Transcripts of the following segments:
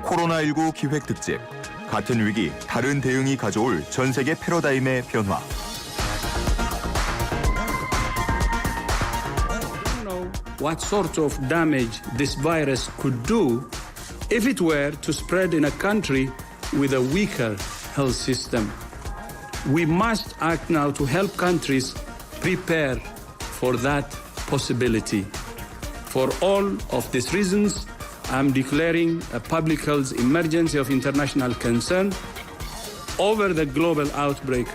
코로나19 기획특집. 같은 위기, 다른 대응이 가져올 전 세계 패러다임의 변화. What sort of damage this virus could do if it were to spread in a country with a weaker health system. We must act now to help countries prepare for that possibility. For all of these reasons, I'm declaring a public health emergency of international concern over the global outbreak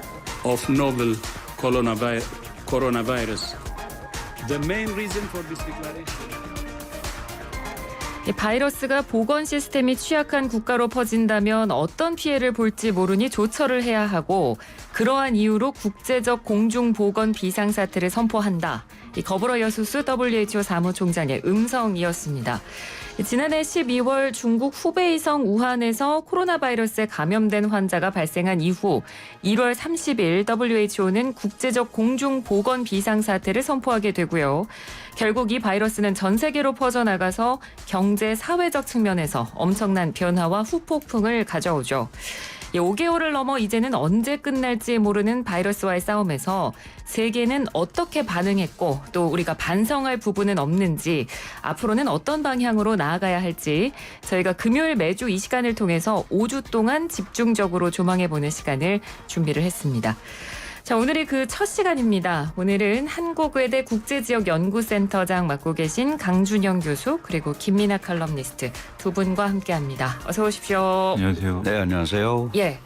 of novel coronavirus. The main reason for this declaration. 이 바이러스가 보건 시스템이 취약한 국가로 퍼진다면 어떤 피해를 볼지 모르니 조처를 해야 하고 그러한 이유로 국제적 공중보건 비상사태를 선포한다. 이 거브러 여수수 WHO 사무총장의 음성이었습니다. 지난해 12월 중국 후베이성 우한에서 코로나 바이러스에 감염된 환자가 발생한 이후 1월 30일 WHO는 국제적 공중보건 비상사태를 선포하게 되고요. 결국 이 바이러스는 전 세계로 퍼져나가서 경제, 사회적 측면에서 엄청난 변화와 후폭풍을 가져오죠. 5개월을 넘어 이제는 언제 끝날지 모르는 바이러스와의 싸움에서 세계는 어떻게 반응했고 또 우리가 반성할 부분은 없는지 앞으로는 어떤 방향으로 나아가야 할지 저희가 금요일 매주 이 시간을 통해서 5주 동안 집중적으로 조망해보는 시간을 준비를 했습니다. 자, 오늘이 그 첫 시간입니다. 오늘은 한국외대 국제지역연구센터장 맡고 계신 강준영 교수 그리고 김민아 칼럼니스트 두 분과 함께합니다. 어서 오십시오. 안녕하세요. 네, 안녕하세요. 예.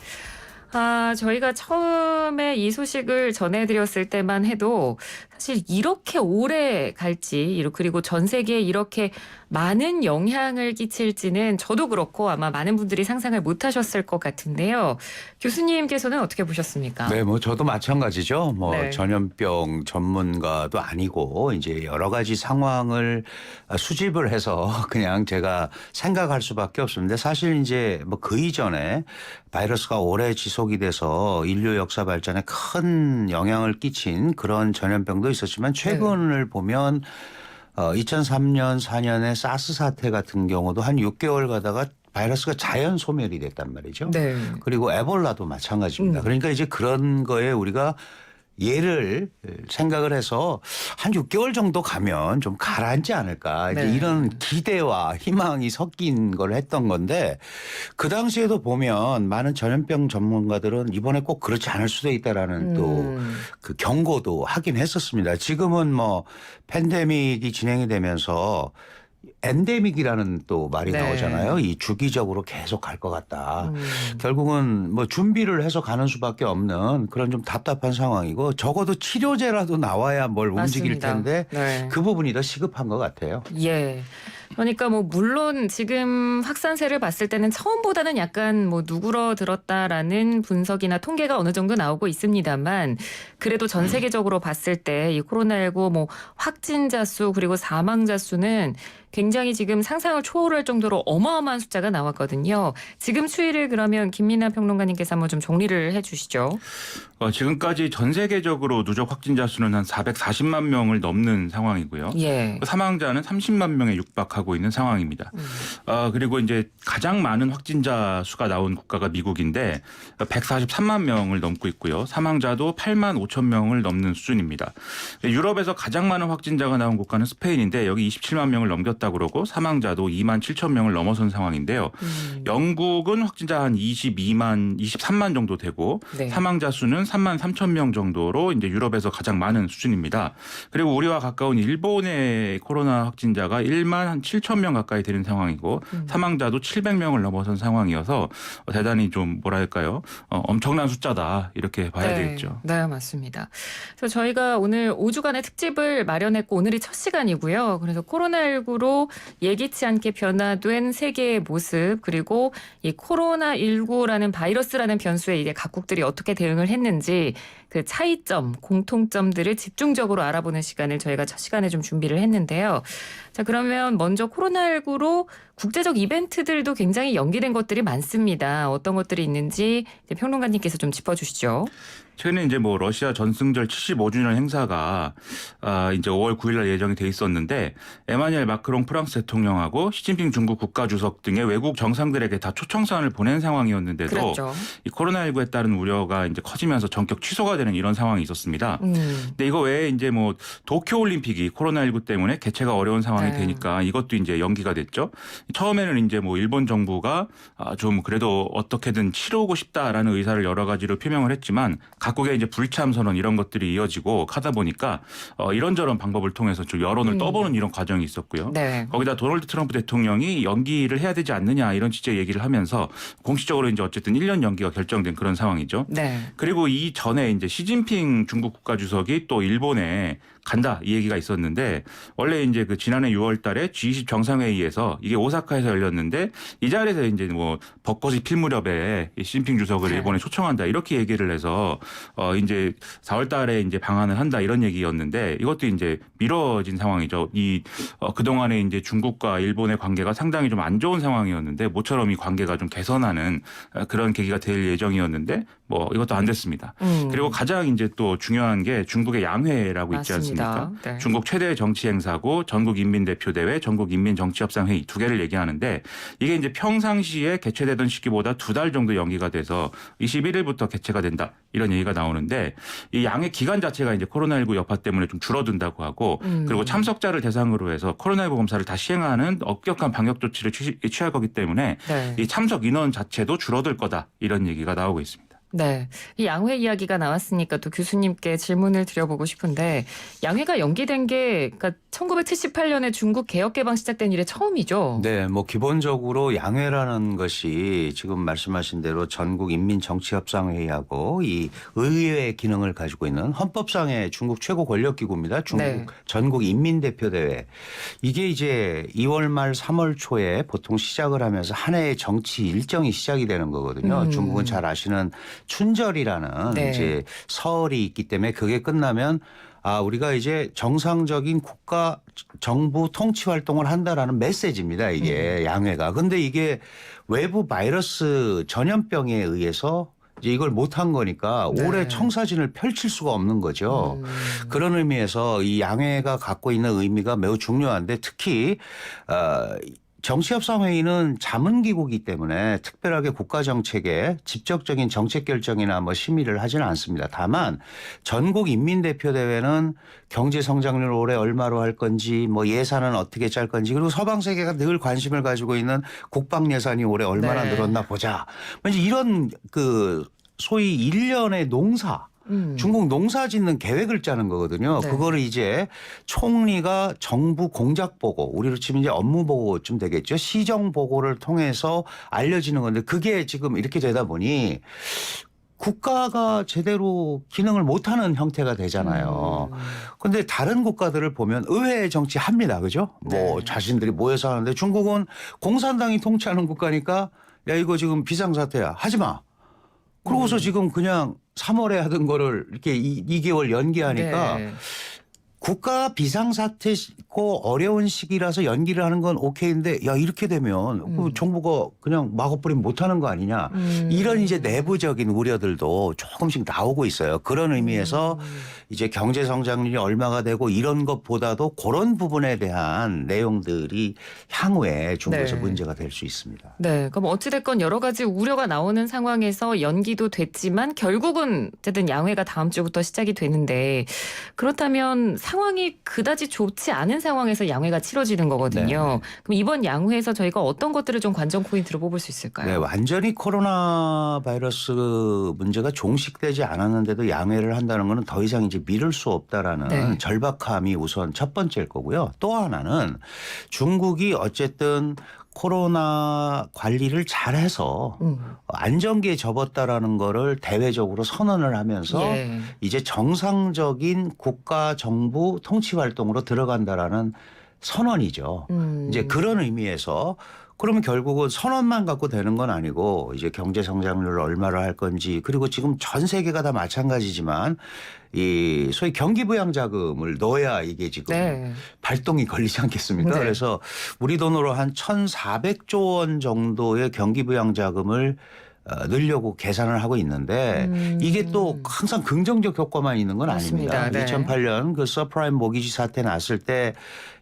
저희가 처음에 이 소식을 전해드렸을 때만 해도 사실 이렇게 오래 갈지 그리고 전 세계에 이렇게 많은 영향을 끼칠지는 저도 그렇고 아마 많은 분들이 상상을 못하셨을 것 같은데요. 교수님께서는 어떻게 보셨습니까? 네, 저도 마찬가지죠. 네. 전염병 전문가도 아니고 이제 여러 가지 상황을 수집을 해서 그냥 제가 생각할 수밖에 없습니다. 사실 이제 그 이전에 바이러스가 오래 지속이 돼서 인류 역사 발전에 큰 영향을 끼친 그런 전염병도 있었지만 최근을 보면 2003년, 4년에 사스 사태 같은 경우도 한 6개월 가다가 바이러스가 자연 소멸이 됐단 말이죠. 네. 그리고 에볼라도 마찬가지입니다. 그러니까 이제 그런 거에 우리가 예를 생각을 해서 한 6개월 정도 가면 좀 가라앉지 않을까. 이제 네. 이런 기대와 희망이 섞인 걸 했던 건데 그 당시에도 보면 많은 전염병 전문가들은 이번에 꼭 그렇지 않을 수도 있다라는 또 그 경고도 하긴 했었습니다. 지금은 팬데믹이 진행이 되면서 엔데믹이라는 또 말이 네. 나오잖아요. 이 주기적으로 계속 갈 것 같다. 결국은 준비를 해서 가는 수밖에 없는 그런 좀 답답한 상황이고 적어도 치료제라도 나와야 뭘 움직일 맞습니다. 텐데 네. 그 부분이 더 시급한 것 같아요. 예. 그러니까 물론 지금 확산세를 봤을 때는 처음보다는 약간 누그러들었다라는 분석이나 통계가 어느 정도 나오고 있습니다만 그래도 전 세계적으로 봤을 때 이 코로나19 확진자 수 그리고 사망자 수는 굉장히 지금 상상을 초월할 정도로 어마어마한 숫자가 나왔거든요. 지금 추이를 그러면 김민아 평론가님께서 한번 좀 정리를 해 주시죠. 지금까지 전 세계적으로 누적 확진자 수는 한 440만 명을 넘는 상황이고요. 예. 사망자는 30만 명에 육박하고 있는 상황입니다. 그리고 이제 가장 많은 확진자 수가 나온 국가가 미국인데 143만 명을 넘고 있고요. 사망자도 8만 5천 명을 넘는 수준입니다. 유럽에서 가장 많은 확진자가 나온 국가는 스페인인데 여기 27만 명을 넘겼다 그러고 사망자도 2만 7천 명을 넘어선 상황인데요. 영국은 확진자 한 23만 정도 되고 네. 사망자 수는 3만 3천 명 정도로 이제 유럽에서 가장 많은 수준입니다. 그리고 우리와 가까운 일본의 코로나 확진자가 1만 한 7천 명 가까이 되는 상황이고 사망자도 700명을 넘어선 상황이어서 대단히 좀 엄청난 숫자다 이렇게 봐야 되겠죠. 네, 맞습니다. 그래서 저희가 오늘 5주간의 특집을 마련했고 오늘이 첫 시간이고요. 그래서 코로나19로 예기치 않게 변화된 세계의 모습 그리고 이 코로나19라는 바이러스라는 변수에 이제 각국들이 어떻게 대응을 했는지 그 차이점, 공통점들을 집중적으로 알아보는 시간을 저희가 첫 시간에 좀 준비를 했는데요. 자, 그러면 먼저 코로나19로 국제적 이벤트들도 굉장히 연기된 것들이 많습니다. 어떤 것들이 있는지 평론가님께서 좀 짚어주시죠. 최근에 이제 뭐 러시아 전승절 75주년 행사가 이제 5월 9일 날 예정이 돼 있었는데 에마뉘엘 마크롱 프랑스 대통령하고 시진핑 중국 국가주석 등의 외국 정상들에게 다 초청사안을 보낸 상황이었는데도 그랬죠. 이 코로나19에 따른 우려가 이제 커지면서 전격 취소가 되는 이런 상황이 있었습니다. 근데 이거 외에 이제 뭐 도쿄 올림픽이 코로나19 때문에 개최가 어려운 상황이 네. 되니까 이것도 이제 연기가 됐죠. 처음에는 이제 뭐 일본 정부가 좀 그래도 어떻게든 치르고 싶다라는 의사를 여러 가지로 표명을 했지만 각국의 이제 불참 선언 이런 것들이 이어지고 하다 보니까 이런저런 방법을 통해서 좀 여론을 떠보는 이런 과정이 있었고요. 네. 거기다 도널드 트럼프 대통령이 연기를 해야 되지 않느냐 이런 취지의 얘기를 하면서 공식적으로 이제 어쨌든 1년 연기가 결정된 그런 상황이죠. 네. 그리고 이 전에 이제 시진핑 중국 국가주석이 또 일본에 간다 이 얘기가 있었는데 원래 이제 그 지난해 6월 달에 G20 정상회의에서 이게 오사카에서 열렸는데 이 자리에서 이제 뭐 벚꽃이 필 무렵에 이 시진핑 주석을 네. 일본에 초청한다 이렇게 얘기를 해서 이제 4월 달에 이제 방한을 한다 이런 얘기였는데 이것도 이제 미뤄진 상황이죠. 그동안에 이제 중국과 일본의 관계가 상당히 좀 안 좋은 상황이었는데 모처럼 이 관계가 좀 개선하는 그런 계기가 될 예정이었는데 뭐 이것도 안 됐습니다. 그리고 가장 이제 또 중요한 게 중국의 양회라고 있지 맞습니다. 않습니까? 네. 중국 최대 정치 행사고 전국인민대표대회, 전국인민정치협상회의 두 개를 얘기하는데 이게 이제 평상시에 개최되던 시기보다 2달 정도 연기가 돼서 21일부터 개최가 된다 이런 얘기가 나오는데 이 양회 기간 자체가 이제 코로나19 여파 때문에 좀 줄어든다고 하고 그리고 참석자를 대상으로 해서 코로나19 검사를 다 시행하는 엄격한 방역 조치를 취할 거기 때문에 네. 이 참석 인원 자체도 줄어들 거다 이런 얘기가 나오고 있습니다. 네. 이 양회 이야기가 나왔으니까 또 교수님께 질문을 드려보고 싶은데 양회가 연기된 게 그러니까 1978년에 중국 개혁 개방 시작된 이래 처음이죠. 네, 뭐 기본적으로 양회라는 것이 지금 말씀하신 대로 전국 인민정치협상회의하고 이 의회 기능을 가지고 있는 헌법상의 중국 최고 권력 기구입니다. 중국 네. 전국 인민대표대회. 이게 이제 2월 말 3월 초에 보통 시작을 하면서 한 해의 정치 일정이 시작이 되는 거거든요. 중국은 잘 아시는 춘절이라는 네. 이제 설이 있기 때문에 그게 끝나면 우리가 이제 정상적인 국가 정부 통치 활동을 한다라는 메시지입니다. 이게 양회가. 근데 이게 외부 바이러스 전염병에 의해서 이제 이걸 못한 거니까 네. 올해 청사진을 펼칠 수가 없는 거죠. 그런 의미에서 이 양회가 갖고 있는 의미가 매우 중요한데 특히 정치협상회의는 자문기구이기 때문에 특별하게 국가정책에 직접적인 정책 결정이나 뭐 심의를 하지는 않습니다. 다만 전국인민대표대회는 경제성장률 올해 얼마로 할 건지 뭐 예산은 어떻게 짤 건지 그리고 서방세계가 늘 관심을 가지고 있는 국방예산이 올해 얼마나 네. 늘었나 보자. 이제 이런 그 소위 일련의 농사 중국 농사 짓는 계획을 짜는 거거든요. 네. 그거를 이제 총리가 정부 공작 보고 우리로 치면 이제 업무 보고쯤 되겠죠. 시정 보고를 통해서 알려지는 건데 그게 지금 이렇게 되다 보니 국가가 제대로 기능을 못하는 형태가 되잖아요. 그런데 다른 국가들을 보면 의회 정치 합니다. 그죠? 뭐 네. 자신들이 모여서 하는데 중국은 공산당이 통치하는 국가니까 야 이거 지금 비상사태야. 하지 마. 그러고서 지금 그냥 3월에 하던 거를 이렇게 2개월 연기하니까 네. 국가 비상사태고 어려운 시기라서 연기를 하는 건 오케이인데 야 이렇게 되면 그 정부가 그냥 막아버리면 못하는 거 아니냐 이런 이제 내부적인 우려들도 조금씩 나오고 있어요. 그런 의미에서 이제 경제 성장률이 얼마가 되고 이런 것보다도 그런 부분에 대한 내용들이 향후에 중국에서 네. 문제가 될 수 있습니다. 네. 그럼 어찌됐건 여러 가지 우려가 나오는 상황에서 연기도 됐지만 결국은 어쨌든 양회가 다음 주부터 시작이 되는데 그렇다면 상황이 그다지 좋지 않은 상황에서 양회가 치러지는 거거든요. 그럼 이번 양회에서 저희가 어떤 것들을 좀 관전 포인트로 뽑을 수 있을까요? 네, 완전히 코로나 바이러스 문제가 종식되지 않았는데도 양회를 한다는 것은 더 이상 이제 미룰 수 없다라는 네. 절박함이 우선 첫 번째일 거고요. 또 하나는 중국이 어쨌든 코로나 관리를 잘해서 안정기에 접었다라는 거를 대외적으로 선언을 하면서 예. 이제 정상적인 국가 정부 통치 활동으로 들어간다라는 선언이죠. 이제 그런 의미에서 그러면 결국은 선언만 갖고 되는 건 아니고 이제 경제 성장률을 얼마로 할 건지 그리고 지금 전 세계가 다 마찬가지지만 이 소위 경기부양 자금을 넣어야 이게 지금 네. 발동이 걸리지 않겠습니까? 네. 그래서 우리 돈으로 한 1,400조 원 정도의 경기부양 자금을 늘려고 계산을 하고 있는데 이게 또 항상 긍정적 효과만 있는 건 맞습니다. 아닙니다. 네. 2008년 그 서프라임 모기지 사태 났을 때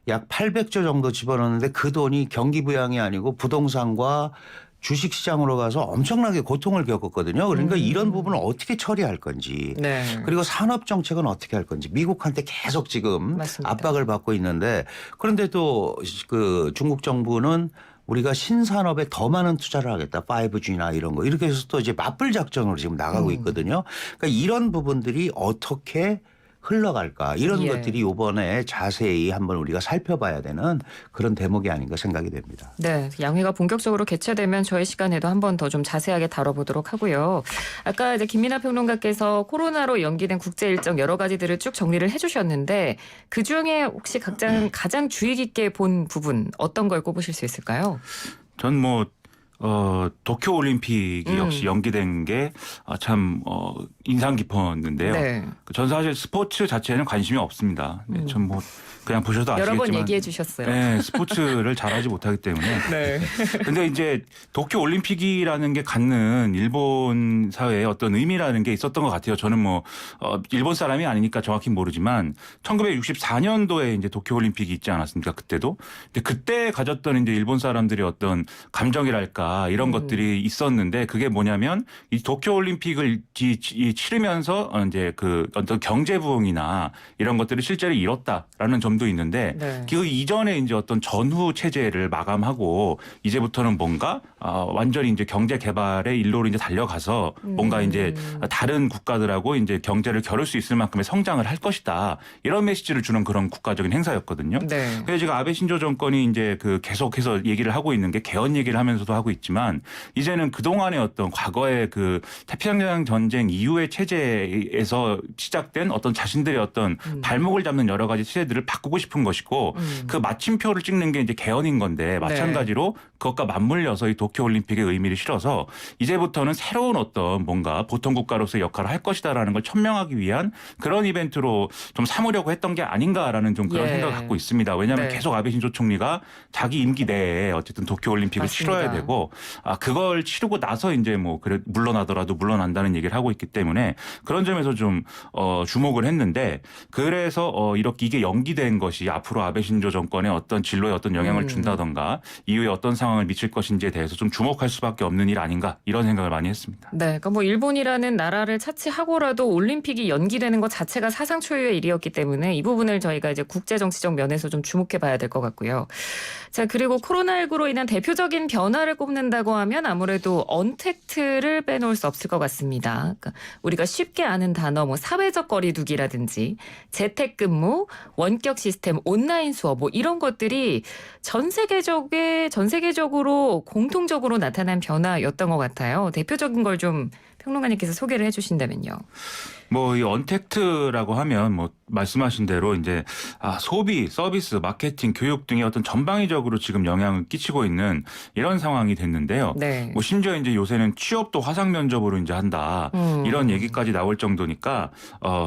약 800조 정도 집어넣었는데 그 돈이 경기 부양이 아니고 부동산과 주식 시장으로 가서 엄청나게 고통을 겪었거든요. 그러니까 이런 부분을 어떻게 처리할 건지 네. 그리고 산업 정책은 어떻게 할 건지 미국한테 계속 지금 맞습니다. 압박을 받고 있는데 그런데 또 그 중국 정부는 우리가 신산업에 더 많은 투자를 하겠다. 5G나 이런 거. 이렇게 해서 또 이제 맞불 작전으로 지금 나가고 있거든요. 그러니까 이런 부분들이 어떻게 흘러갈까 이런 예. 것들이 이번에 자세히 한번 우리가 살펴봐야 되는 그런 대목이 아닌가 생각이 됩니다. 네, 양회가 본격적으로 개최되면 저희 시간에도 한 번 더 좀 자세하게 다뤄보도록 하고요. 아까 이제 김민하 평론가께서 코로나로 연기된 국제 일정 여러 가지들을 쭉 정리를 해주셨는데 그 중에 혹시 가장 주의 깊게 본 부분 어떤 걸 꼽으실 수 있을까요? 전 뭐 도쿄 올림픽이 역시 연기된 게 참 인상 깊었는데요. 네. 전 사실 스포츠 자체에는 관심이 없습니다. 네, 전 뭐 그냥 보셔도 여러 아시겠지만 번 얘기해 주셨어요. 네, 스포츠를 잘하지 못하기 때문에. 네. 근데 이제 도쿄 올림픽이라는 게 갖는 일본 사회의 어떤 의미라는 게 있었던 것 같아요. 저는 뭐 일본 사람이 아니니까 정확히 모르지만 1964년도에 이제 도쿄 올림픽이 있지 않았습니까? 그때도. 근데 그때 가졌던 이제 일본 사람들의 어떤 감정이랄까 이런 것들이 있었는데 그게 뭐냐면 이 도쿄 올림픽을 치르면서 이제 그 어떤 경제 부흥이나 이런 것들을 실제로 이뤘다라는 점도 있는데 네. 그 이전에 이제 어떤 전후 체제를 마감하고 이제부터는 뭔가 완전히 이제 경제 개발의 일로로 이제 달려가서 뭔가 이제 다른 국가들하고 이제 경제를 겨룰 수 있을 만큼의 성장을 할 것이다. 이런 메시지를 주는 그런 국가적인 행사였거든요. 네. 그래서 지금 아베 신조 정권이 이제 그 계속해서 얘기를 하고 있는 게 개헌 얘기를 하면서도 하고 있지만 이제는 그동안의 어떤 과거의 그 태평양 전쟁 이후의 체제에서 시작된 어떤 자신들의 어떤 발목을 잡는 여러 가지 체제들을 바꾸고 싶은 것이고 그 마침표를 찍는 게 이제 개헌인 건데 마찬가지로 그것과 맞물려서 이 도쿄 올림픽의 의미를 실어서 이제부터는 새로운 어떤 뭔가 보통 국가로서의 역할을 할 것이다라는 걸 천명하기 위한 그런 이벤트로 좀 삼으려고 했던 게 아닌가라는 좀 그런 예. 생각을 갖고 있습니다. 왜냐하면 네. 계속 아베 신조 총리가 자기 임기 내에 어쨌든 도쿄 올림픽을 맞습니다. 치러야 되고 그걸 치르고 나서 이제 뭐 그래 물러나더라도 물러난다는 얘기를 하고 있기 때문에 그런 점에서 좀 주목을 했는데 그래서 이렇게 이게 연기된 것이 앞으로 아베 신조 정권의 어떤 진로에 어떤 영향을 준다던가 이후에 어떤 상황을 미칠 것인지에 대해서 좀 주목할 수밖에 없는 일 아닌가 이런 생각을 많이 했습니다. 네, 그러니까 뭐 일본이라는 나라를 차치하고라도 올림픽이 연기되는 것 자체가 사상 초유의 일이었기 때문에 이 부분을 저희가 이제 국제 정치적 면에서 좀 주목해봐야 될 것 같고요. 자, 그리고 코로나19로 인한 대표적인 변화를 꼽는다고 하면 아무래도 언택트를 빼놓을 수 없을 것 같습니다. 그러니까 우리가 쉽게 아는 단어, 뭐 사회적 거리두기라든지 재택근무, 원격 시스템, 온라인 수업, 뭐 이런 것들이 전 세계적으로 공통적으로 나타난 변화였던 것 같아요. 대표적인 걸 좀 평론가님께서 소개를 해주신다면요. 뭐 이 언택트라고 하면 뭐 말씀하신 대로 이제 소비, 서비스, 마케팅, 교육 등의 어떤 전방위적으로 지금 영향을 끼치고 있는 이런 상황이 됐는데요. 네. 뭐 심지어 이제 요새는 취업도 화상 면접으로 이제 한다 이런 얘기까지 나올 정도니까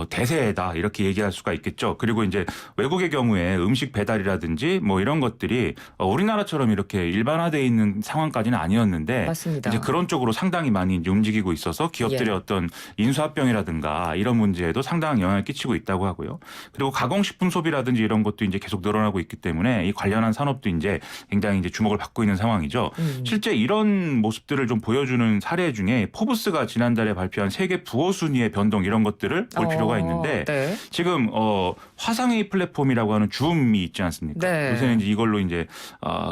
대세다 이렇게 얘기할 수가 있겠죠. 그리고 이제 외국의 경우에 음식 배달이라든지 뭐 이런 것들이 우리나라처럼 이렇게 일반화되어 있는 상황까지는 아니었는데 맞습니다. 이제 그런 쪽으로 상당히 많이 이제 움직이고 있어서 기업들의 예. 어떤 인수합병이라든가 이런 문제에도 상당한 영향을 끼치고 있다고 하고요. 그리고 가공식품 소비라든지 이런 것도 이제 계속 늘어나고 있기 때문에 이 관련한 산업도 이제 굉장히 이제 주목을 받고 있는 상황이죠. 실제 이런 모습들을 좀 보여주는 사례 중에 포브스가 지난달에 발표한 세계 부호 순위의 변동 이런 것들을 볼 필요가 있는데 네. 지금 화상회의 플랫폼이라고 하는 줌이 있지 않습니까? 네. 요새는 이제 이걸로 이제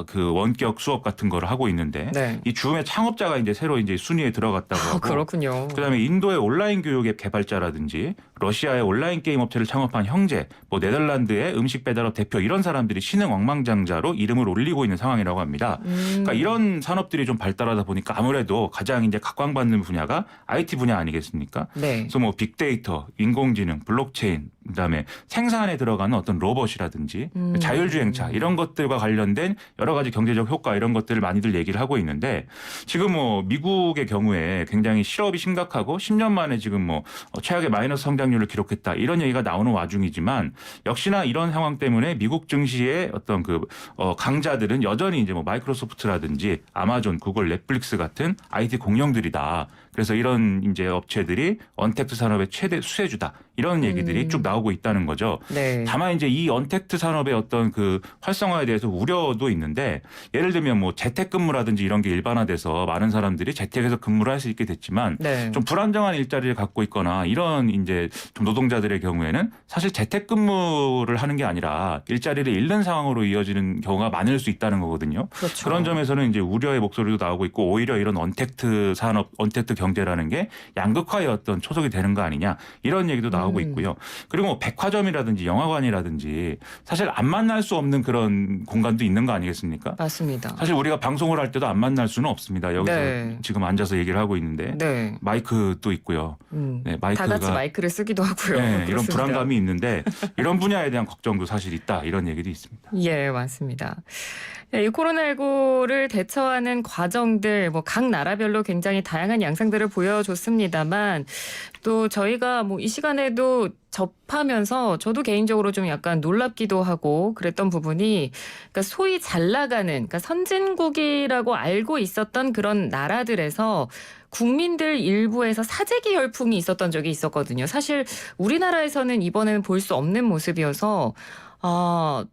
그 원격 수업 같은 거를 하고 있는데 네. 이 줌의 창업자가 이제 새로 이제 순위에 들어갔다고 하고 그렇군요. 그다음에 인도의 온라인 교육 앱 개발자라든지 러시아의 온라인 게임 업체를 창업한 형제, 뭐 네덜란드의 음식 배달업 대표 이런 사람들이 신흥 억망장자로 이름을 올리고 있는 상황이라고 합니다. 그러니까 이런 산업들이 좀 발달하다 보니까 아무래도 가장 이제 각광받는 분야가 IT 분야 아니겠습니까? 네. 그래서 뭐 빅데이터, 인공지능, 블록체인, 그다음에 생산에 들어가는 어떤 로봇이라든지 자율주행차 이런 것들과 관련된 여러 가지 경제적 효과 이런 것들을 많이들 얘기를 하고 있는데 지금 뭐 미국의 경우에 굉장히 실업이 심각하고 10년 만에 지금 뭐 최악의 마이너스 성장률 성장률을 기록했다 이런 얘기가 나오는 와중이지만 역시나 이런 상황 때문에 미국 증시의 어떤 강자들은 여전히 이제 뭐 마이크로소프트라든지 아마존, 구글, 넷플릭스 같은 IT 공룡들이다. 그래서 이런 이제 업체들이 언택트 산업의 최대 수혜주다. 이런 얘기들이 쭉 나오고 있다는 거죠. 네. 다만 이제 이 언택트 산업의 어떤 그 활성화에 대해서 우려도 있는데 예를 들면 뭐 재택근무라든지 이런 게 일반화돼서 많은 사람들이 재택에서 근무를 할 수 있게 됐지만 네. 좀 불안정한 일자리를 갖고 있거나 이런 이제 좀 노동자들의 경우에는 사실 재택근무를 하는 게 아니라 일자리를 잃는 상황으로 이어지는 경우가 많을 수 있다는 거거든요. 그렇죠. 그런 점에서는 이제 우려의 목소리도 나오고 있고 오히려 이런 언택트 산업, 언택트 경제라는 게 양극화의 어떤 초석이 되는 거 아니냐 이런 얘기도 나오고 있고요. 그리고 뭐 백화점이라든지 영화관이라든지 사실 안 만날 수 없는 그런 공간도 있는 거 아니겠습니까? 맞습니다. 사실 우리가 방송을 할 때도 안 만날 수는 없습니다. 여기서 네. 지금 앉아서 얘기를 하고 있는데 네. 마이크도 있고요. 네, 다 같이 마이크를 쓰기도 하고요. 네, 이런 그렇습니다. 불안감이 있는데 이런 분야에 대한 걱정도 사실 있다 이런 얘기도 있습니다. 예, 맞습니다. 이 코로나19를 대처하는 과정들, 뭐 각 나라별로 굉장히 다양한 양상들을 보여줬습니다만 또 저희가 뭐 이 시간에도 접하면서 저도 개인적으로 좀 약간 놀랍기도 하고 그랬던 부분이 그러니까 소위 잘 나가는 그러니까 선진국이라고 알고 있었던 그런 나라들에서 국민들 일부에서 사재기 열풍이 있었던 적이 있었거든요. 사실 우리나라에서는 이번에는 볼 수 없는 모습이어서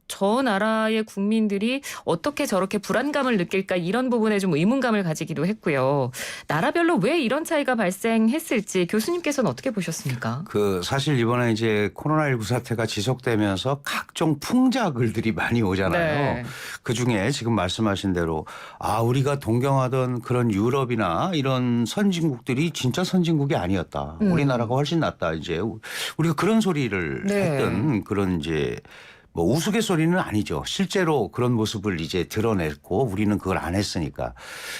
저 나라의 국민들이 어떻게 저렇게 불안감을 느낄까 이런 부분에 좀 의문감을 가지기도 했고요. 나라별로 왜 이런 차이가 발생했을지 교수님께서는 어떻게 보셨습니까? 사실 이번에 이제 코로나19 사태가 지속되면서 각종 풍자 글들이 많이 오잖아요. 네. 그 중에 지금 말씀하신 대로 우리가 동경하던 그런 유럽이나 이런 선진국들이 진짜 선진국이 아니었다. 우리나라가 훨씬 낫다. 이제 우리가 그런 소리를 네. 했던 그런 이제 뭐 우스갯소리는 아니죠. 실제로 그런 모습을 이제 드러냈고 우리는 그걸 안 했으니까.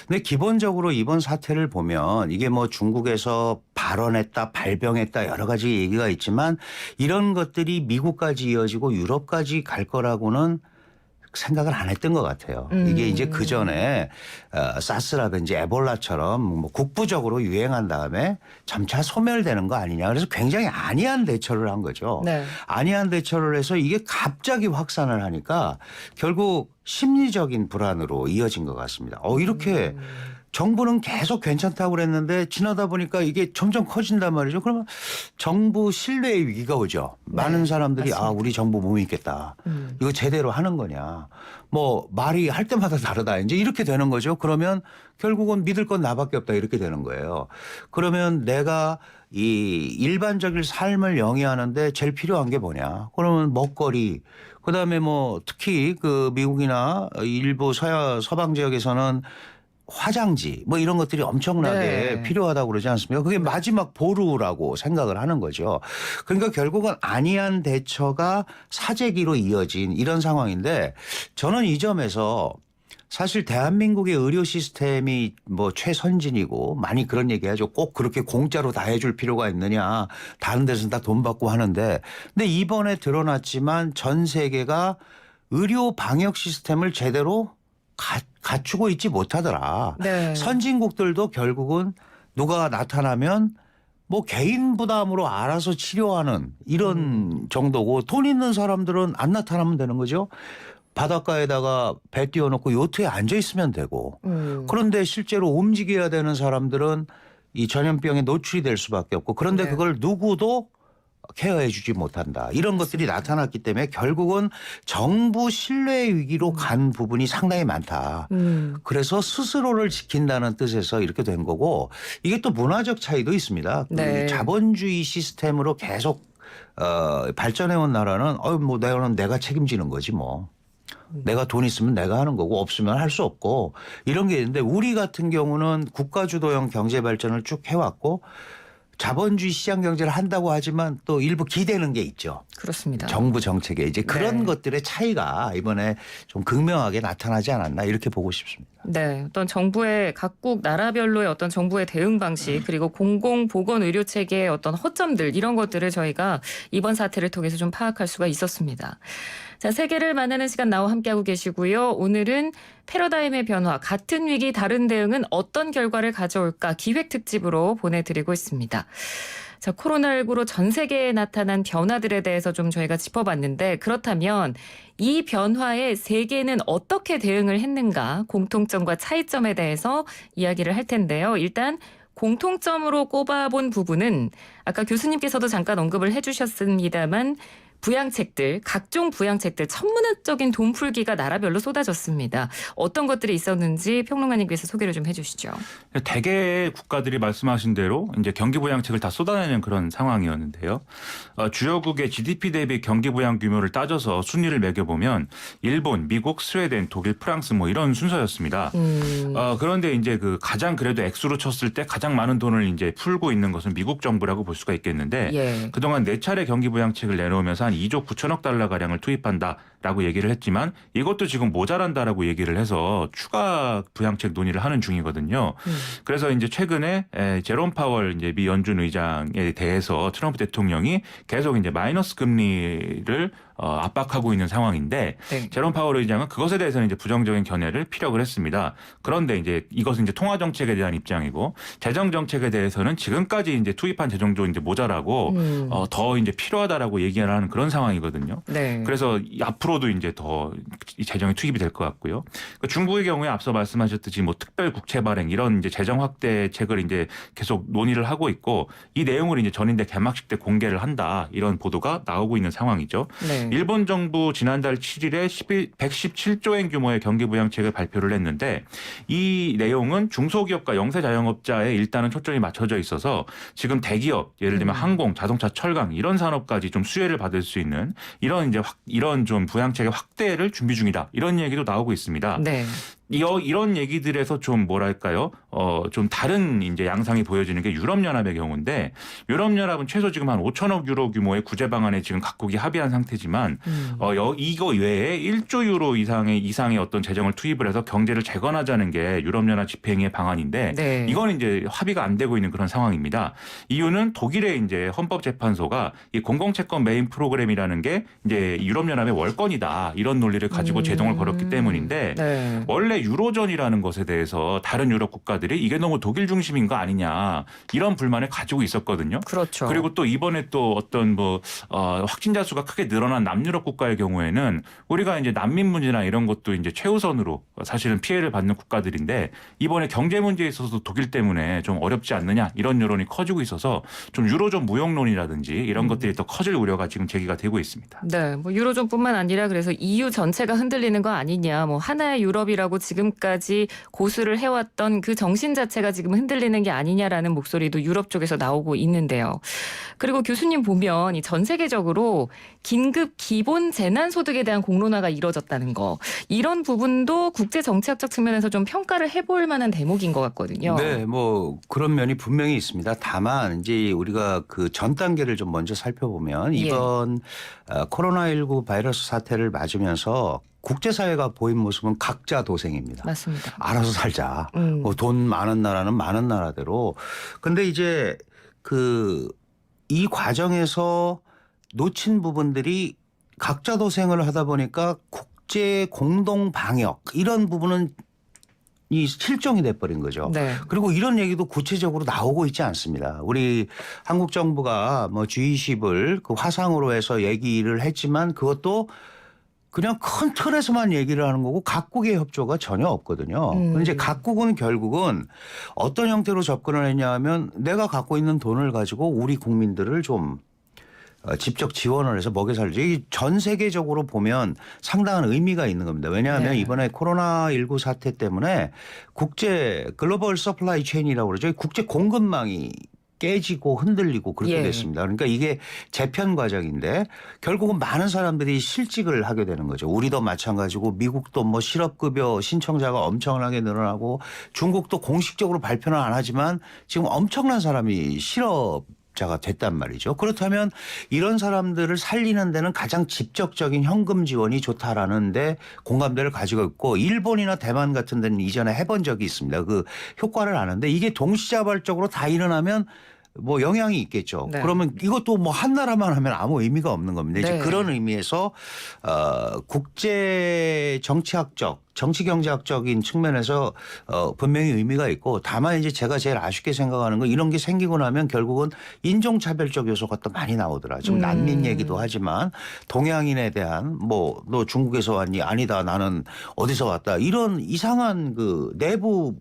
근데 기본적으로 이번 사태를 보면 이게 뭐 중국에서 발언했다, 발병했다 여러 가지 얘기가 있지만 이런 것들이 미국까지 이어지고 유럽까지 갈 거라고는 생각을 안 했던 것 같아요. 이게 이제 그 전에 사스라든지 에볼라처럼 뭐 국부적으로 유행한 다음에 점차 소멸되는 거 아니냐. 그래서 굉장히 안이한 대처를 한 거죠. 네. 안이한 대처를 해서 이게 갑자기 확산을 하니까 결국 심리적인 불안으로 이어진 것 같습니다. 이렇게 정부는 계속 괜찮다고 그랬는데 지나다 보니까 이게 점점 커진단 말이죠. 그러면 정부 신뢰의 위기가 오죠. 많은 사람들이 맞습니다. 우리 정부 못 믿겠다. 이거 제대로 하는 거냐. 뭐 말이 할 때마다 다르다. 이제 이렇게 되는 거죠. 그러면 결국은 믿을 건 나밖에 없다. 이렇게 되는 거예요. 그러면 내가 이 일반적인 삶을 영위하는데 제일 필요한 게 뭐냐. 그러면 먹거리. 그다음에 뭐 특히 그 미국이나 일부 서방 지역에서는 화장지 뭐 이런 것들이 엄청나게 네. 필요하다고 그러지 않습니까? 그게 마지막 보루라고 생각을 하는 거죠. 그러니까 결국은 안이한 대처가 사재기로 이어진 이런 상황인데 저는 이 점에서 사실 대한민국의 의료 시스템이 뭐 최선진이고 많이 그런 얘기하죠. 꼭 그렇게 공짜로 다 해줄 필요가 있느냐. 다른 데서는 다 돈 받고 하는데. 근데 이번에 드러났지만 전 세계가 의료 방역 시스템을 제대로 갖추고 있지 못하더라. 네. 선진국들도 결국은 누가 나타나면 뭐 개인 부담으로 알아서 치료하는 이런 정도고 돈 있는 사람들은 안 나타나면 되는 거죠. 바닷가에다가 배 띄워놓고 요트에 앉아 있으면 되고 그런데 실제로 움직여야 되는 사람들은 이 전염병에 노출이 될 수밖에 없고 그런데 네. 그걸 누구도 케어해 주지 못한다. 이런 것들이 나타났기 때문에 결국은 정부 신뢰 위기로 간 부분이 상당히 많다. 그래서 스스로를 지킨다는 뜻에서 이렇게 된 거고 이게 또 문화적 차이도 있습니다. 네. 자본주의 시스템으로 계속 발전해온 나라는 뭐 내가 책임지는 거지 뭐. 내가 돈 있으면 내가 하는 거고 없으면 할 수 없고 이런 게 있는데 우리 같은 경우는 국가주도형 경제 발전을 쭉 해왔고 자본주의 시장 경제를 한다고 하지만 또 일부 기대는 게 있죠. 그렇습니다. 정부 정책에 이제 그런 네. 것들의 차이가 이번에 좀 극명하게 나타나지 않았나 이렇게 보고 싶습니다. 네, 어떤 정부의 각국 나라별로의 어떤 정부의 대응 방식 그리고 공공보건 의료 체계의 어떤 허점들 이런 것들을 저희가 이번 사태를 통해서 좀 파악할 수가 있었습니다. 자, 세계를 만나는 시간 나와 함께하고 계시고요. 오늘은 패러다임의 변화, 같은 위기 다른 대응은 어떤 결과를 가져올까 기획 특집으로 보내드리고 있습니다. 자, 코로나19로 전 세계에 나타난 변화들에 대해서 좀 저희가 짚어봤는데 그렇다면 이 변화에 세계는 어떻게 대응을 했는가 공통점과 차이점에 대해서 이야기를 할 텐데요. 일단 공통점으로 꼽아본 부분은 아까 교수님께서도 잠깐 언급을 해주셨습니다만 부양책들, 각종 부양책들, 천문학적인 돈풀기가 나라별로 쏟아졌습니다. 어떤 것들이 있었는지 평론가님께서 소개를 좀 해주시죠. 대개의 국가들이 말씀하신 대로 이제 경기 부양책을 다 쏟아내는 그런 상황이었는데요. 주요국의 GDP 대비 경기 부양 규모를 따져서 순위를 매겨보면 일본, 미국, 스웨덴, 독일, 프랑스 뭐 이런 순서였습니다. 그런데 이제 그 가장 그래도 액수로 쳤을 때 가장 많은 돈을 이제 풀고 있는 것은 미국 정부라고 볼 수가 있겠는데 예. 그동안 4차례 경기 부양책을 내놓으면서 한 2조 9천억 달러 가량을 투입한다라고 얘기를 했지만 이것도 지금 모자란다라고 얘기를 해서 추가 부양책 논의를 하는 중이거든요. 그래서 이제 최근에 제롬 파월 이제 미 연준 의장에 대해서 트럼프 대통령이 계속 이제 마이너스 금리를 압박하고 있는 상황인데 네. 제롬 파월 의장은 그것에 대해서는 이제 부정적인 견해를 피력을 했습니다. 그런데 이제 이것은 이제 통화 정책에 대한 입장이고 재정 정책에 대해서는 지금까지 이제 투입한 재정도 이제 모자라고 더 이제 필요하다라고 얘기를 하는 그런 상황이거든요. 네. 그래서 앞으로도 이제 더 이 재정이 투입이 될 것 같고요. 그러니까 중국의 경우에 앞서 말씀하셨듯이 뭐 특별 국채 발행 이런 이제 재정 확대책을 이제 계속 논의를 하고 있고 이 내용을 이제 전인대 개막식 때 공개를 한다 이런 보도가 나오고 있는 상황이죠. 네. 일본 정부 지난달 7일에 117조엔 규모의 경기 부양책을 발표를 했는데 이 내용은 중소기업과 영세 자영업자에 일단은 초점이 맞춰져 있어서 지금 대기업 예를 들면 항공, 자동차, 철강 이런 산업까지 좀 수혜를 받을 수 있는 이런 이제 이런 좀 부양책의 확대를 준비 중이다 이런 얘기도 나오고 있습니다. 네. 이런 얘기들에서 좀 뭐랄까요? 좀 다른 이제 양상이 보여지는 게 유럽연합의 경우인데 유럽연합은 최소 지금 한 5천억 유로 규모의 구제 방안에 지금 각국이 합의한 상태지만 이거 외에 1조 유로 이상의 어떤 재정을 투입을 해서 경제를 재건하자는 게 유럽연합 집행의 방안인데 네. 이건 이제 합의가 안 되고 있는 그런 상황입니다. 이유는 독일의 이제 헌법재판소가 이 공공채권 메인 프로그램이라는 게 이제 유럽연합의 월권이다 이런 논리를 가지고 제동을 걸었기 때문인데 네. 원래 유로존이라는 것에 대해서 다른 유럽 국가들이 이게 너무 독일 중심인 거 아니냐 이런 불만을 가지고 있었거든요. 그렇죠. 그리고 또 이번에 또 어떤 확진자 수가 크게 늘어난 남유럽 국가의 경우에는 우리가 이제 난민 문제나 이런 것도 이제 최우선으로 사실은 피해를 받는 국가들인데 이번에 경제 문제에 있어서도 독일 때문에 좀 어렵지 않느냐 이런 여론이 커지고 있어서 좀 유로존 무용론이라든지 이런 것들이 더 커질 우려가 지금 제기가 되고 있습니다. 네, 뭐 유로존뿐만 아니라 그래서 EU 전체가 흔들리는 거 아니냐, 뭐 하나의 유럽이라고 지금까지 고수를 해왔던 그 정신 자체가 지금 흔들리는 게 아니냐라는 목소리도 유럽 쪽에서 나오고 있는데요. 그리고 교수님 보면 이 전 세계적으로 긴급 기본 재난소득에 대한 공론화가 이뤄졌다는 거 이런 부분도 국제 정치학적 측면에서 좀 평가를 해볼 만한 대목인 것 같거든요. 네, 뭐 그런 면이 분명히 있습니다. 다만 이제 우리가 그 전 단계를 좀 먼저 살펴보면 이번 코로나19 바이러스 사태를 맞으면서 국제사회가 보인 모습은 각자 도생입니다. 맞습니다. 알아서 살자. 뭐 돈 많은 나라는 많은 나라대로. 근데 이제 이 과정에서 놓친 부분들이 각자 도생을 하다 보니까 국제 공동 방역 이런 부분은 이 실종이 돼버린 거죠. 네. 그리고 이런 얘기도 구체적으로 나오고 있지 않습니다. 우리 한국 정부가 뭐 G20을 그 화상으로 해서 얘기를 했지만 그것도 그냥 큰 틀에서만 얘기를 하는 거고 각국의 협조가 전혀 없거든요. 근데 이제 각국은 결국은 어떤 형태로 접근을 했냐 하면 내가 갖고 있는 돈을 가지고 우리 국민들을 좀 직접 지원을 해서 먹여 살리지. 전 세계적으로 보면 상당한 의미가 있는 겁니다. 왜냐하면 네. 이번에 코로나19 사태 때문에 국제 글로벌 서플라이 체인이라고 그러죠. 국제 공급망이 깨지고 흔들리고 그렇게 됐습니다. 그러니까 이게 재편 과정인데 결국은 많은 사람들이 실직을 하게 되는 거죠. 우리도 마찬가지고 미국도 뭐 실업급여 신청자가 엄청나게 늘어나고 중국도 공식적으로 발표는 안 하지만 지금 엄청난 사람이 자가 됐단 말이죠. 그렇다면 이런 사람들을 살리는 데는 가장 직접적인 현금 지원이 좋다라는 데 공감대를 가지고 있고 일본이나 대만 같은 데는 이전에 해본 적이 있습니다. 그 효과를 아는데 이게 동시다발적으로 다 일어나면 뭐 영향이 있겠죠. 네. 그러면 이것도 뭐 한 나라만 하면 아무 의미가 없는 겁니다. 이제 네. 그런 의미에서 국제 정치학적 정치 경제학적인 측면에서 분명히 의미가 있고 다만 이제 제가 제일 아쉽게 생각하는 건 이런 게 생기고 나면 결국은 인종차별적 요소가 또 많이 나오더라. 지금 난민 얘기도 하지만 동양인에 대한 뭐 너 중국에서 왔니? 아니다. 나는 어디서 왔다. 이런 이상한 그 내부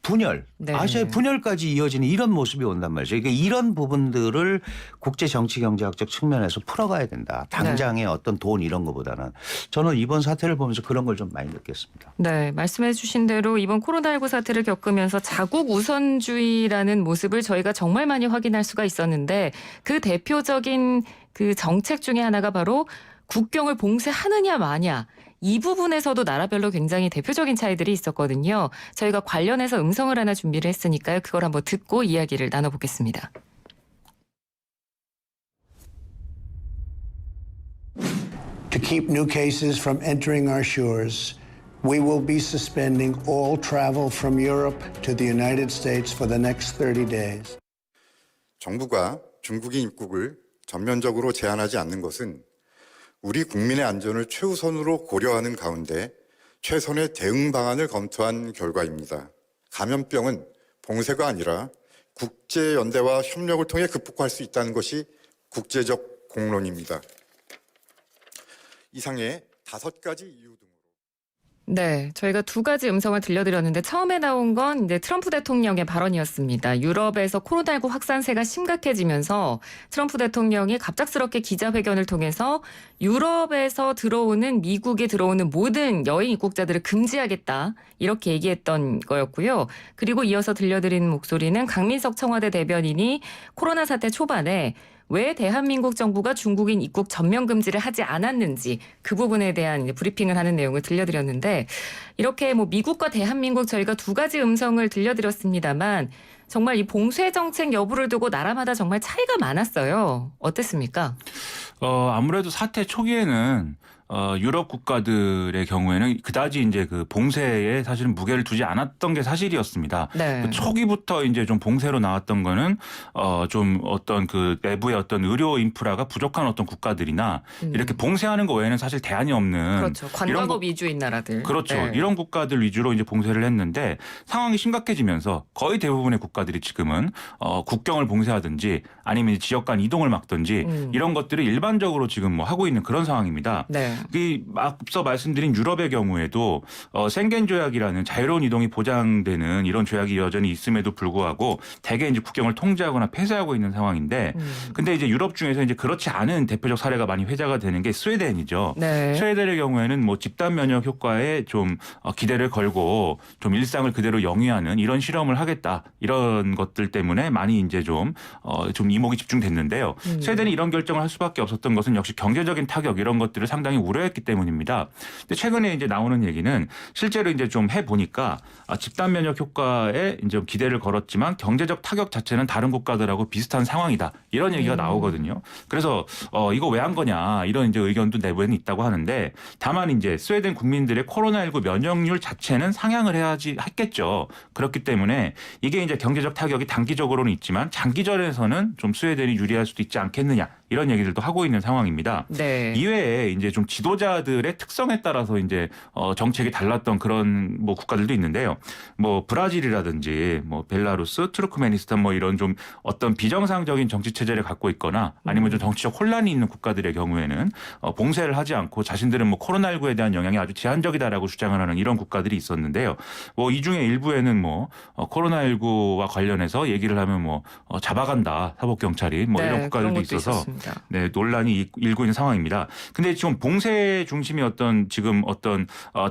분열, 네. 아시아의 분열까지 이어지는 이런 모습이 온단 말이죠. 그러니까 이런 부분들을 국제 정치 경제학적 측면에서 풀어가야 된다. 당장의 어떤 돈 이런 거보다는 저는 이번 사태를 보면서 그런 걸 좀 많이 느꼈습니다. 네, 말씀해 주신 대로 이번 코로나19 사태를 겪으면서 자국 우선주의라는 모습을 저희가 정말 많이 확인할 수가 있었는데 그 대표적인 그 정책 중에 하나가 바로 국경을 봉쇄하느냐 마냐. 이 부분에서도 나라별로 굉장히 대표적인 차이들이 있었거든요. 저희가 관련해서 음성을 하나 준비를 했으니까요. 그걸 한번 듣고 이야기를 나눠보겠습니다. To keep new cases from entering our shores, we will be suspending all travel from Europe to the United States for the next 30 days. 정부가 중국인 입국을 전면적으로 제한하지 않는 것은 우리 국민의 안전을 최우선으로 고려하는 가운데 최선의 대응 방안을 검토한 결과입니다. 감염병은 봉쇄가 아니라 국제연대와 협력을 통해 극복할 수 있다는 것이 국제적 공론입니다. 이상의 5가지 이유 등으로 네, 저희가 두 가지 음성을 들려드렸는데 처음에 나온 건 이제 트럼프 대통령의 발언이었습니다. 유럽에서 코로나19 확산세가 심각해지면서 트럼프 대통령이 갑작스럽게 기자회견을 통해서 유럽에서 들어오는 미국에 들어오는 모든 여행 입국자들을 금지하겠다 이렇게 얘기했던 거였고요. 그리고 이어서 들려드린 목소리는 강민석 청와대 대변인이 코로나 사태 초반에 왜 대한민국 정부가 중국인 입국 전면 금지를 하지 않았는지 그 부분에 대한 브리핑을 하는 내용을 들려드렸는데 이렇게 뭐 미국과 대한민국 저희가 두 가지 음성을 들려드렸습니다만 정말 이 봉쇄 정책 여부를 두고 나라마다 정말 차이가 많았어요. 어땠습니까? 아무래도 사태 초기에는 유럽 국가들의 경우에는 그다지 이제 그 봉쇄에 사실은 무게를 두지 않았던 게 사실이었습니다. 네. 그 초기부터 이제 좀 봉쇄로 나왔던 거는 좀 어떤 그 내부의 어떤 의료 인프라가 부족한 어떤 국가들이나 이렇게 봉쇄하는 거 외에는 사실 대안이 없는 그렇죠. 관광업 위주인 나라들. 그렇죠. 네. 이런 국가들 위주로 이제 봉쇄를 했는데 상황이 심각해지면서 거의 대부분의 국가들이 지금은 국경을 봉쇄하든지 아니면 지역 간 이동을 막든지 이런 것들을 일반적으로 지금 뭐 하고 있는 그런 상황입니다. 네. 이 앞서 말씀드린 유럽의 경우에도 생겐 조약이라는 자유로운 이동이 보장되는 이런 조약이 여전히 있음에도 불구하고 대개 이제 국경을 통제하거나 폐쇄하고 있는 상황인데 근데 이제 유럽 중에서 이제 그렇지 않은 대표적 사례가 많이 회자가 되는 게 스웨덴이죠. 네. 스웨덴의 경우에는 뭐 집단 면역 효과에 좀 기대를 걸고 좀 일상을 그대로 영위하는 이런 실험을 하겠다 이런 것들 때문에 많이 이제 좀 이목이 집중됐는데요. 스웨덴이 이런 결정을 할 수밖에 없었던 것은 역시 경제적인 타격 이런 것들을 상당히 우려했기 때문입니다. 근데 최근에 이제 나오는 얘기는 실제로 이제 좀 해보니까 집단 면역 효과에 이제 좀 기대를 걸었지만 경제적 타격 자체는 다른 국가들하고 비슷한 상황이다. 이런 얘기가 나오거든요. 그래서 이거 왜 한 거냐 이런 이제 의견도 내부에는 있다고 하는데 다만 이제 스웨덴 국민들의 코로나19 면역률 자체는 상향을 했겠죠. 그렇기 때문에 이게 이제 경제적 타격이 단기적으로는 있지만 장기전에서는 좀 스웨덴이 유리할 수도 있지 않겠느냐 이런 얘기들도 하고 있는 상황입니다. 네. 이외에 이제 좀 지도자들의 특성에 따라서 이제 정책이 달랐던 그런 뭐 국가들도 있는데요. 뭐 브라질이라든지 뭐 벨라루스, 투르크메니스탄 뭐 이런 좀 어떤 비정상적인 정치 체제를 갖고 있거나 아니면 좀 정치적 혼란이 있는 국가들의 경우에는 봉쇄를 하지 않고 자신들은 뭐 코로나19에 대한 영향이 아주 제한적이다라고 주장을 하는 이런 국가들이 있었는데요. 뭐 이 중에 일부에는 뭐 코로나19와 관련해서 얘기를 하면 뭐 잡아간다 사법 경찰이 뭐 네, 이런 국가들도 그런 것도 있어서 있었습니다. 네, 논란이 일고 있는 상황입니다. 근데 지금 봉쇄 중심의 어떤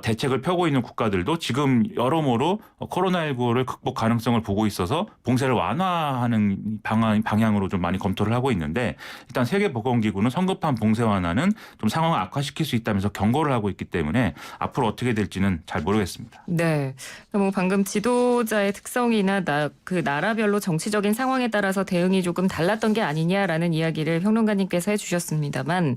대책을 펴고 있는 국가들도 지금 여러모로 코로나19를 극복 가능성을 보고 있어서 봉쇄를 완화하는 방향으로 좀 많이 검토를 하고 있는데 일단 세계보건기구는 성급한 봉쇄 완화는 좀 상황을 악화시킬 수 있다면서 경고를 하고 있기 때문에 앞으로 어떻게 될지는 잘 모르겠습니다. 네. 뭐 방금 지도자의 특성이나 그 나라별로 정치적인 상황에 따라서 대응이 조금 달랐던 게 아니냐라는 이야기를 평론가님께서 해주셨습니다만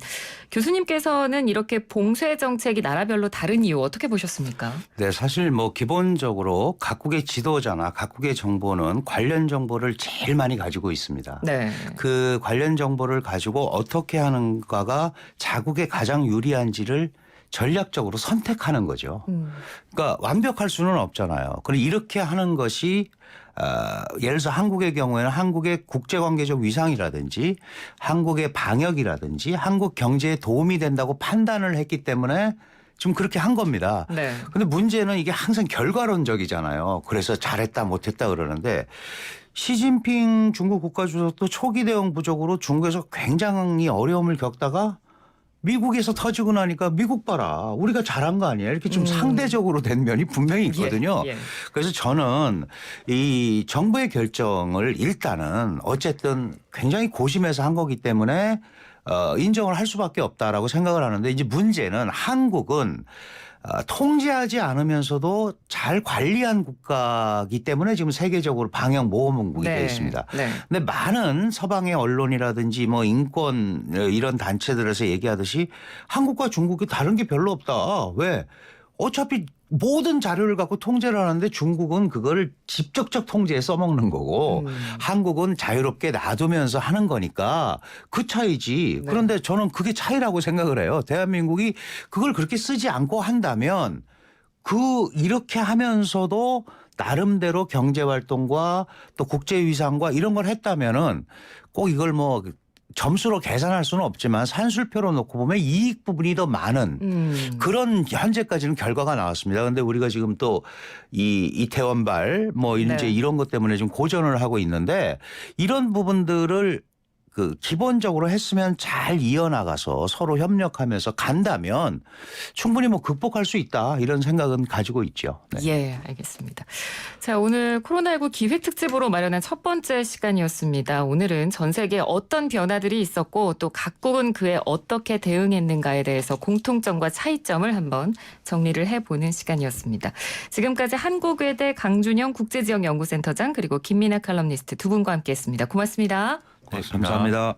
교수님께서는 이렇게 봉쇄 정책이 나라별로 다른 이유 어떻게 보셨습니까? 네, 사실 뭐 기본적으로 각국의 지도자나 각국의 정보는 관련 정보를 제일 많이 가지고 있습니다. 네. 그 관련 정보를 가지고 어떻게 하는가가 자국에 가장 유리한지를 전략적으로 선택하는 거죠. 그러니까 완벽할 수는 없잖아요. 그럼 이렇게 하는 것이 예를 들어서 한국의 경우에는 한국의 국제관계적 위상이라든지 한국의 방역이라든지 한국 경제에 도움이 된다고 판단을 했기 때문에 지금 그렇게 한 겁니다. 네. 근데 문제는 이게 항상 결과론적이잖아요. 그래서 잘했다 못했다 그러는데 시진핑 중국 국가주석도 초기 대응 부족으로 중국에서 굉장히 어려움을 겪다가 미국에서 터지고 나니까 미국 봐라. 우리가 잘한 거 아니야. 이렇게 좀 상대적으로 된 면이 분명히 있거든요. 예, 예. 그래서 저는 이 정부의 결정을 일단은 어쨌든 굉장히 고심해서 한 거기 때문에 인정을 할 수밖에 없다라고 생각을 하는데 이제 문제는 한국은 통제하지 않으면서도 잘 관리한 국가이기 때문에 지금 세계적으로 방역 모범국이 되어 있습니다. 네. 근데 많은 서방의 언론이라든지 뭐 인권 이런 단체들에서 얘기하듯이 한국과 중국이 다른 게 별로 없다. 왜? 어차피 모든 자료를 갖고 통제를 하는데 중국은 그거를 직접적 통제에 써먹는 거고 한국은 자유롭게 놔두면서 하는 거니까 그 차이지. 네. 그런데 저는 그게 차이라고 생각을 해요. 대한민국이 그걸 그렇게 쓰지 않고 한다면 이렇게 하면서도 나름대로 경제활동과 또 국제위상과 이런 걸 했다면은 꼭 이걸 뭐 점수로 계산할 수는 없지만 산술표로 놓고 보면 이익 부분이 더 많은 그런 현재까지는 결과가 나왔습니다. 그런데 우리가 지금 또 이 이태원발 뭐 이제 네. 이런 것 때문에 좀 고전을 하고 있는데 이런 부분들을 기본적으로 했으면 잘 이어나가서 서로 협력하면서 간다면 충분히 뭐 극복할 수 있다 이런 생각은 가지고 있죠. 네. 예, 알겠습니다. 자, 오늘 코로나19 기획특집으로 마련한 첫 번째 시간이었습니다. 오늘은 전 세계에 어떤 변화들이 있었고 또 각국은 그에 어떻게 대응했는가에 대해서 공통점과 차이점을 한번 정리를 해보는 시간이었습니다. 지금까지 한국외대 강준영 국제지역연구센터장 그리고 김민아 칼럼니스트 두 분과 함께했습니다. 고맙습니다. 네, 감사합니다.